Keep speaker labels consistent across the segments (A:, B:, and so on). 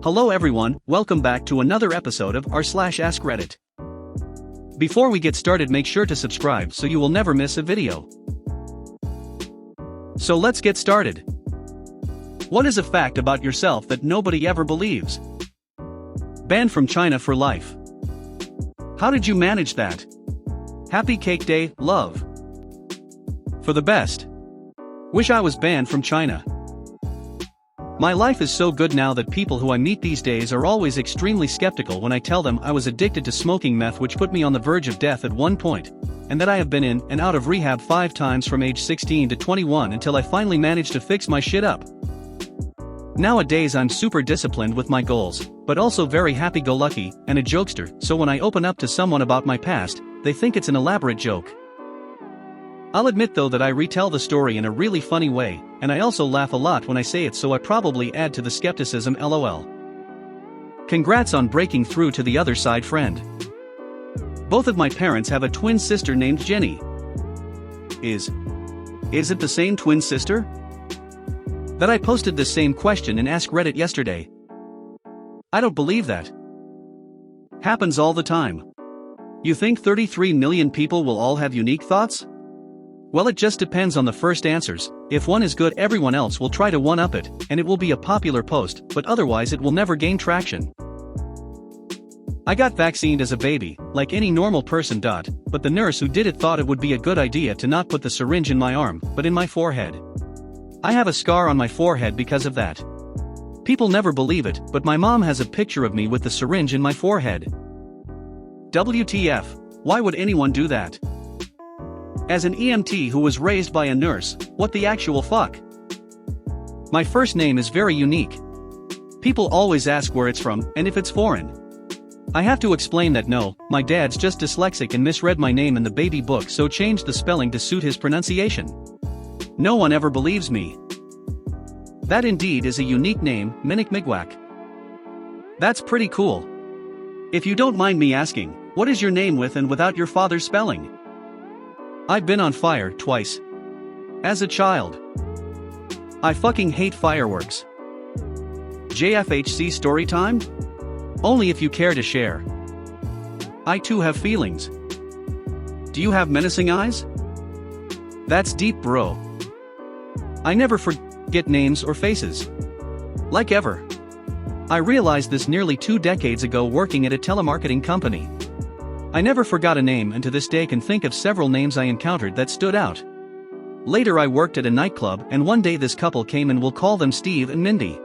A: Hello everyone, welcome back to another episode of r/AskReddit. Before we get started, make sure to subscribe so you will never miss a video. So let's get started. What is a fact about yourself that nobody ever believes? Banned from China for life. How did you manage that? Happy Cake Day, love. For the best. Wish I was banned from China. My life is so good now that people who I meet these days are always extremely skeptical when I tell them I was addicted to smoking meth, which put me on the verge of death at one point, and that I have been in and out of rehab 5 times from age 16 to 21 until I finally managed to fix my shit up. Nowadays I'm super disciplined with my goals, but also very happy-go-lucky and a jokester, so when I open up to someone about my past, they think it's an elaborate joke. I'll admit though that I retell the story in a really funny way, and I also laugh a lot when I say it, so I probably add to the skepticism, lol. Congrats on breaking through to the other side, friend. Both of my parents have a twin sister named Jenny. Is it the same twin sister? That I posted this same question in AskReddit yesterday. I don't believe that. Happens all the time. You think 33 million people will all have unique thoughts? Well, it just depends on the first answers. If one is good, everyone else will try to one-up it, and it will be a popular post, but otherwise it will never gain traction. I got vaccinated as a baby, like any normal person. But the nurse who did it thought it would be a good idea to not put the syringe in my arm, but in my forehead. I have a scar on my forehead because of that. People never believe it, but my mom has a picture of me with the syringe in my forehead. WTF, why would anyone do that? As an EMT who was raised by a nurse, what the actual fuck? My first name is very unique. People always ask where it's from, and if it's foreign. I have to explain that no, my dad's just dyslexic and misread my name in the baby book, so changed the spelling to suit his pronunciation. No one ever believes me. That indeed is a unique name, Minik Migwak. That's pretty cool. If you don't mind me asking, what is your name with and without your father's spelling? I've been on fire twice. As a child. I fucking hate fireworks. JFHC story time? Only if you care to share. I too have feelings. Do you have menacing eyes? That's deep, bro. I never forget names or faces. Like ever. I realized this nearly 2 decades ago working at a telemarketing company. I never forgot a name, and to this day can think of several names I encountered that stood out. Later I worked at a nightclub, and one day this couple came, and we'll call them Steve and Mindy.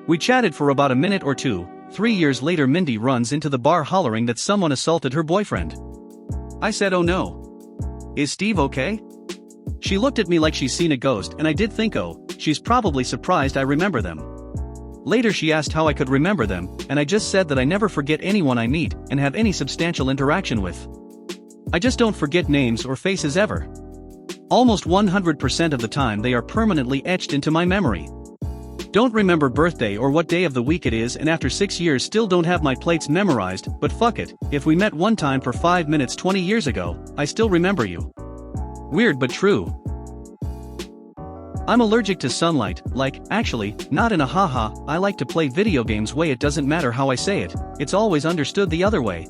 A: We chatted for about a minute or two. 3 years later Mindy runs into the bar hollering that someone assaulted her boyfriend. I said, oh no. Is Steve okay? She looked at me like she's seen a ghost, and I did think, oh, she's probably surprised I remember them. Later she asked how I could remember them, and I just said that I never forget anyone I meet and have any substantial interaction with. I just don't forget names or faces ever. Almost 100% of the time they are permanently etched into my memory. Don't remember birthday or what day of the week it is, and after 6 years still don't have my plates memorized, but fuck it, if we met one time for 5 minutes 20 years ago, I still remember you. Weird but true. I'm allergic to sunlight, actually, not in a haha, I like to play video games way, it doesn't matter how I say it, it's always understood the other way.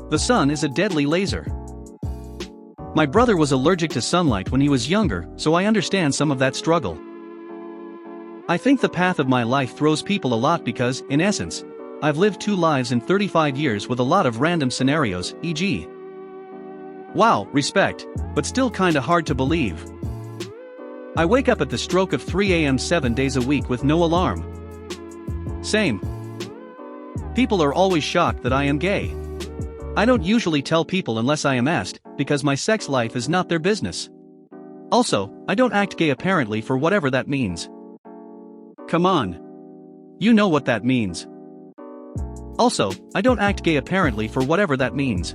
A: The sun is a deadly laser. My brother was allergic to sunlight when he was younger, so I understand some of that struggle. I think the path of my life throws people a lot because, in essence, I've lived 2 lives in 35 years with a lot of random scenarios, e.g. Wow, respect, but still kinda hard to believe. I wake up at the stroke of 3 a.m. 7 days a week with no alarm. Same. People are always shocked that I am gay. I don't usually tell people unless I am asked, because my sex life is not their business. Also, I don't act gay apparently, for whatever that means. Come on. You know what that means. Also, I don't act gay apparently, for whatever that means.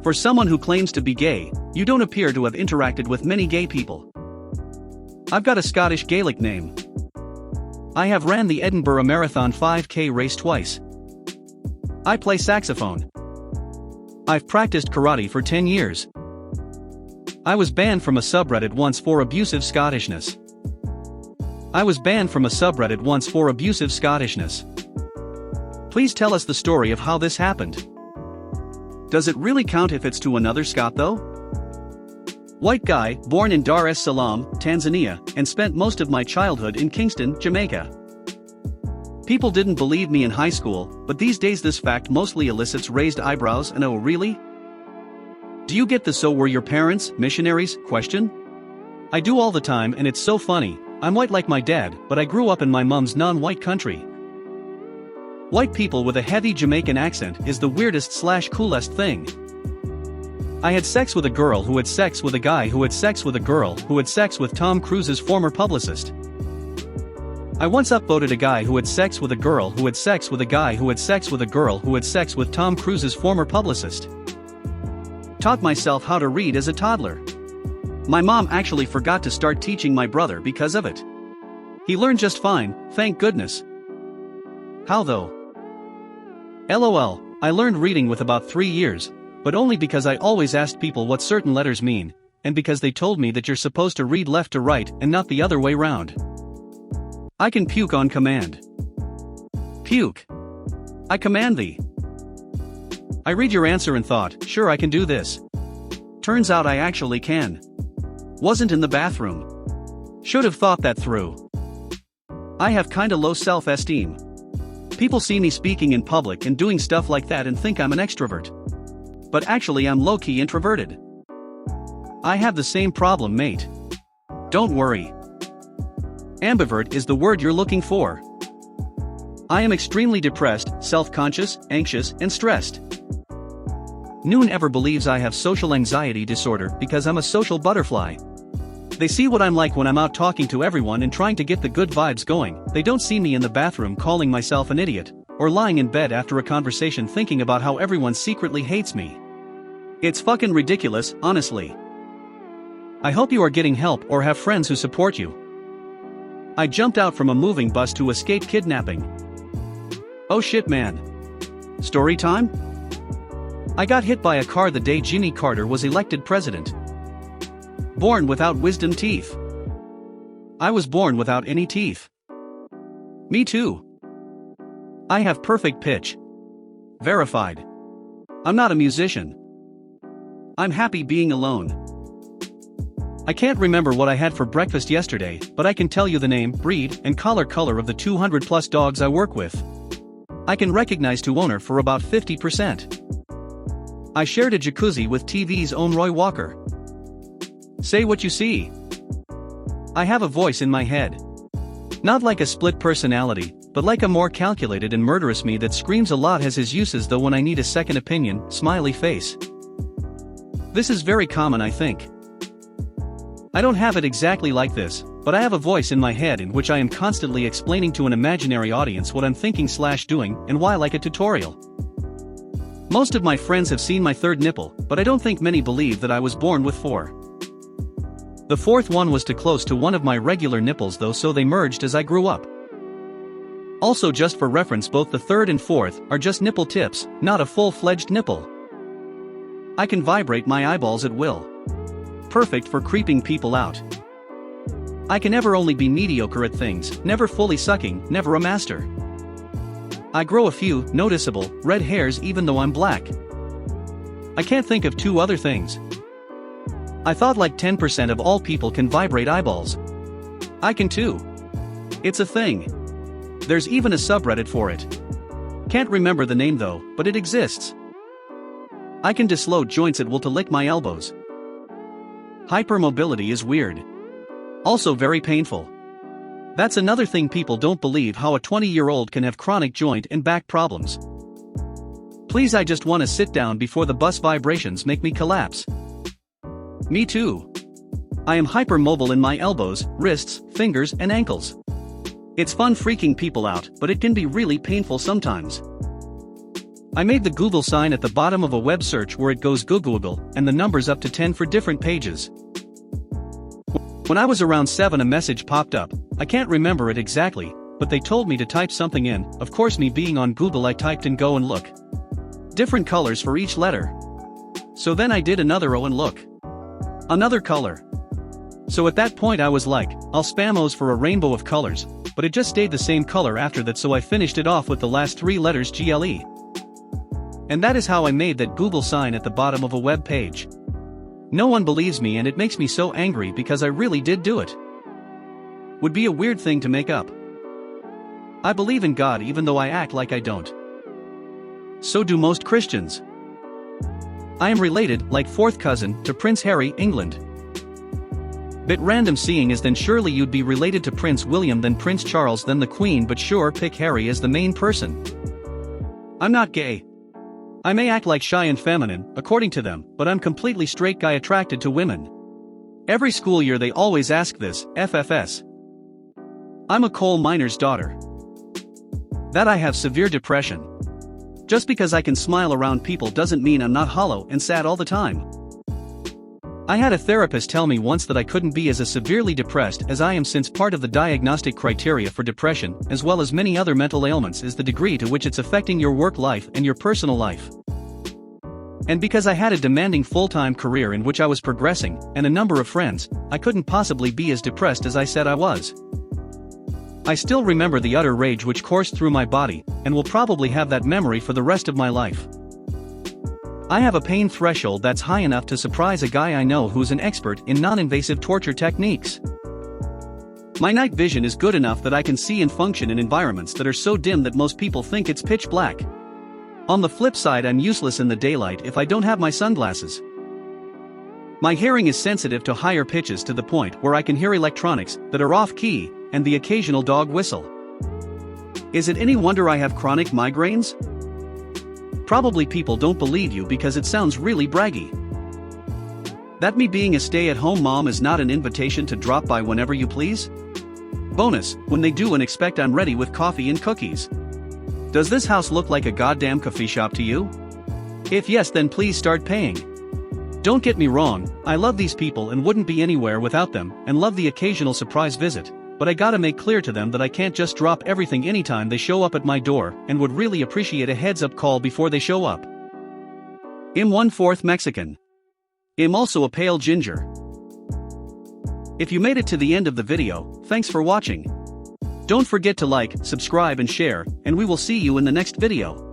A: For someone who claims to be gay, you don't appear to have interacted with many gay people. I've got a Scottish Gaelic name. I have ran the Edinburgh Marathon 5K race twice. I play saxophone. I've practiced karate for 10 years. I was banned from a subreddit once for abusive Scottishness. I was banned from a subreddit once for abusive Scottishness. Please tell us the story of how this happened. Does it really count if it's to another Scot though? White guy, born in Dar es Salaam, Tanzania, and spent most of my childhood in Kingston, Jamaica. People didn't believe me in high school, but these days this fact mostly elicits raised eyebrows and "oh really? Do you get the 'so were your parents missionaries' question?" I do all the time and it's so funny. I'm white like my dad, but I grew up in my mom's non-white country. White people with a heavy Jamaican accent is the weirdest/coolest thing. I had sex with a girl who had sex with a guy who had sex with a girl who had sex with Tom Cruise's former publicist. I once upvoted a guy who had sex with a girl who had sex with a guy who had sex with a girl who had sex with Tom Cruise's former publicist. Taught myself how to read as a toddler. My mom actually forgot to start teaching my brother because of it. He learned just fine, thank goodness. How though? LOL, I learned reading with about 3 years, but only because I always asked people what certain letters mean, and because they told me that you're supposed to read left to right and not the other way round. I can puke on command. Puke. I command thee. I read your answer and thought, sure I can do this. Turns out I actually can. Wasn't in the bathroom. Should have thought that through. I have kinda low self-esteem. People see me speaking in public and doing stuff like that and think I'm an extrovert. But actually I'm low-key introverted. I have the same problem, mate. Don't worry. Ambivert is the word you're looking for. I am extremely depressed, self-conscious, anxious, and stressed. Noon ever believes I have social anxiety disorder because I'm a social butterfly. They see what I'm like when I'm out talking to everyone and trying to get the good vibes going. They don't see me in the bathroom calling myself an idiot, or lying in bed after a conversation thinking about how everyone secretly hates me. It's fucking ridiculous, honestly. I hope you are getting help or have friends who support you. I jumped out from a moving bus to escape kidnapping. Oh shit man. Story time? I got hit by a car the day Jimmy Carter was elected president. Born without wisdom teeth. I was born without any teeth. Me too. I have perfect pitch. Verified. I'm not a musician. I'm happy being alone. I can't remember what I had for breakfast yesterday, but I can tell you the name, breed, and color of the 200 plus dogs I work with. I can recognize to owner for about 50%. I shared a jacuzzi with TV's own Roy Walker. Say what you see. I have a voice in my head. Not like a split personality, but like a more calculated and murderous me that screams a lot, has his uses though when I need a second opinion, smiley face. This is very common I think. I don't have it exactly like this, but I have a voice in my head in which I am constantly explaining to an imaginary audience what I'm thinking/doing and why, like a tutorial. Most of my friends have seen my third nipple, but I don't think many believe that I was born with 4. The fourth one was too close to one of my regular nipples though, so they merged as I grew up. Also, just for reference, both the third and fourth are just nipple tips, not a full-fledged nipple. I can vibrate my eyeballs at will. Perfect for creeping people out. I can never only be mediocre at things, never fully sucking, never a master. I grow a few, noticeable, red hairs even though I'm black. I can't think of 2 other things. I thought like 10% of all people can vibrate eyeballs. I can too. It's a thing. There's even a subreddit for it. Can't remember the name though, but it exists. I can dislocate joints at will to lick my elbows. Hypermobility is weird. Also very painful. That's another thing people don't believe, how a 20-year-old can have chronic joint and back problems. Please, I just want to sit down before the bus vibrations make me collapse. Me too. I am hypermobile in my elbows, wrists, fingers, and ankles. It's fun freaking people out, but it can be really painful sometimes. I made the Google sign at the bottom of a web search where it goes Google and the numbers up to 10 for different pages. When I was around 7, a message popped up. I can't remember it exactly, but they told me to type something in. Of course, me being on Google, I typed in go and look. Different colors for each letter. So then I did another O and look. Another color. So at that point I was like, I'll spam O's for a rainbow of colors, but it just stayed the same color after that, so I finished it off with the last 3 letters GLE. And that is how I made that Google sign at the bottom of a web page. No one believes me, and it makes me so angry because I really did do it. Would be a weird thing to make up. I believe in God even though I act like I don't. So do most Christians. I am related, like fourth cousin, to Prince Harry, England. Bit random seeing as then surely you'd be related to Prince William, then Prince Charles, then the Queen, but sure, pick Harry as the main person. I'm not gay. I may act like shy and feminine, according to them, but I'm completely straight guy attracted to women. Every school year they always ask this, FFS. I'm a coal miner's daughter. That I have severe depression. Just because I can smile around people doesn't mean I'm not hollow and sad all the time. I had a therapist tell me once that I couldn't be as severely depressed as I am, since part of the diagnostic criteria for depression, as well as many other mental ailments, is the degree to which it's affecting your work life and your personal life. And because I had a demanding full-time career in which I was progressing, and a number of friends, I couldn't possibly be as depressed as I said I was. I still remember the utter rage which coursed through my body, and will probably have that memory for the rest of my life. I have a pain threshold that's high enough to surprise a guy I know who's an expert in non-invasive torture techniques. My night vision is good enough that I can see and function in environments that are so dim that most people think it's pitch black. On the flip side, I'm useless in the daylight if I don't have my sunglasses. My hearing is sensitive to higher pitches to the point where I can hear electronics that are off-key, and the occasional dog whistle. Is it any wonder I have chronic migraines? Probably people don't believe you because it sounds really braggy. That me being a stay-at-home mom is not an invitation to drop by whenever you please? Bonus, when they do and expect I'm ready with coffee and cookies. Does this house look like a goddamn coffee shop to you? If yes, then please start paying. Don't get me wrong, I love these people and wouldn't be anywhere without them, and love the occasional surprise visit, but I gotta make clear to them that I can't just drop everything anytime they show up at my door, and would really appreciate a heads-up call before they show up. I'm 1/4 Mexican. I'm also a pale ginger. If you made it to the end of the video, thanks for watching. Don't forget to like, subscribe and share, and we will see you in the next video.